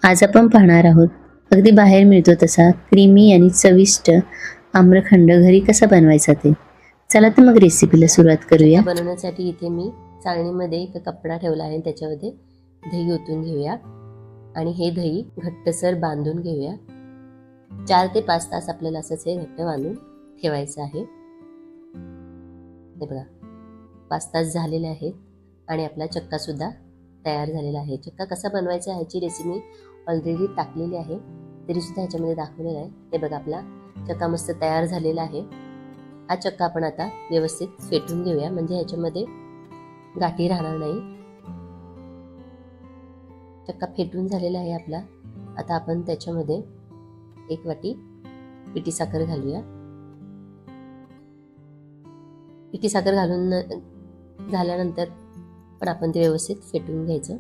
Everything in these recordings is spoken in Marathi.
आज आपण पाहणार आहोत अगदी बाहेर मिळतो तसा क्रीमी आणि चविष्ट आम्रखंड घरी कसा बनवायचा ते. चला तर मग रेसिपीला सुरुवात करूया. बनवण्यासाठी इथे मी चाळणीमध्ये एक कपडा ठेवला आहे, त्याच्यामध्ये दही ओतून घेऊया आणि हे दही घट्टसर बांधून घेऊया. 4 ते 5 तास आपल्याला असंच हे घट्ट बांधून ठेवायचं आहे. हे बघा 5 तास झालेले आहेत आणि आपला चक्का सुद्धा तयार झालेला आहे. चक्का कसा बनवायचा ह्याची रेसिपी मी ऑलरेडी टाकलेली आहे, तरी सुद्धा ह्याच्यामध्ये दाखवलेलं आहे. हे बघा आपला चक्का मस्त तयार झालेला आहे. हा चक्का आपण आता व्यवस्थित फेटून घेऊया, म्हणजे ह्याच्यामध्ये गाठी राहणार नाही. चक्का फेटून झालेला आहे आपला. आता आपण त्याच्यामध्ये 1 वाटी पिठी साखर घालूया. पिठी साखर घालून झाल्यानंतर पण आपण ते व्यवस्थित फेटून घ्यायचं.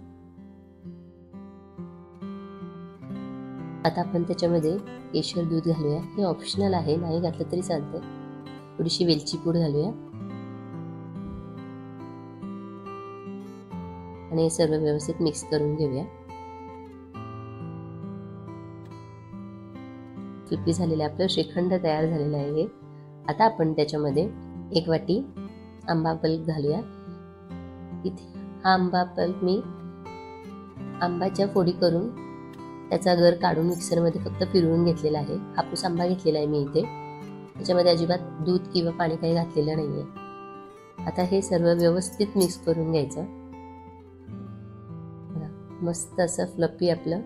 आता आपण त्याच्यामध्ये केशर दूध घालूया. हे ऑप्शनल आहे, नाही घातलं तरी चालतं. थोडीशी वेलची पूड घालूया आणि हे सर्व व्यवस्थित मिक्स करून घेऊया. फ्लफी झालेलं आपलं श्रीखंड तयार झालेलं आहे. आता आपण त्याच्यामध्ये 1 वाटी आंबा पल्प घालूया. इथे हा आंबा पल्प मी आंब्याच्या फोडी करून त्याचा गर काढून मिक्सरमध्ये फक्त फिरवून घेतलेला आहे. हापूस आंबा घेतलेला आहे मी इथे. त्याच्यामध्ये अजिबात दूध किंवा पाणी काही घातलेलं नाही आहे. आता हे सर्व व्यवस्थित मिक्स करून घ्यायचं. मस्त असं फ्लफी आपलं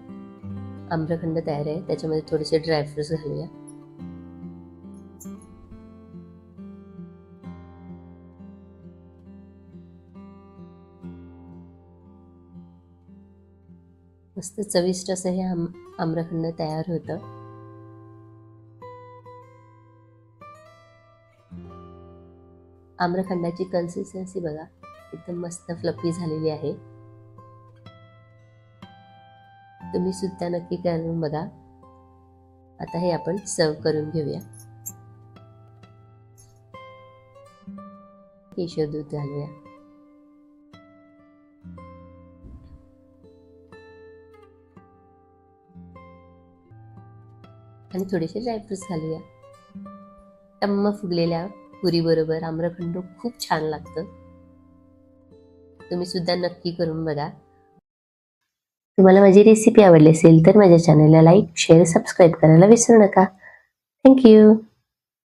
आम्रखंड तयार आहे. त्याच्यामध्ये थोडेसे ड्रायफ्रुट्स घालूया. मस्त चविष्ट असं हे आम्रखंड तयार होतं. आम्रखंडाची कन्सिस्टन्सी बघा, एकदम मस्त फ्लफी झालेली आहे. तुम्ही सुद्धा नक्की करून बघा. आता हे आपण सर्व करून घेऊया. केशर दूध घालूया आणि थोडेसे ड्रायफ्रुट्स घालूया. टम्म फुगलेल्या पुरी बरोबर आम्रखंड खूप छान लागतं. तुम्ही सुद्धा नक्की करून बघा. तुम्हाला माझी रेसिपी आवडली असेल तर माझ्या चॅनलला लाईक, शेअर, सबस्क्राईब करायला विसरू नका. थँक्यू.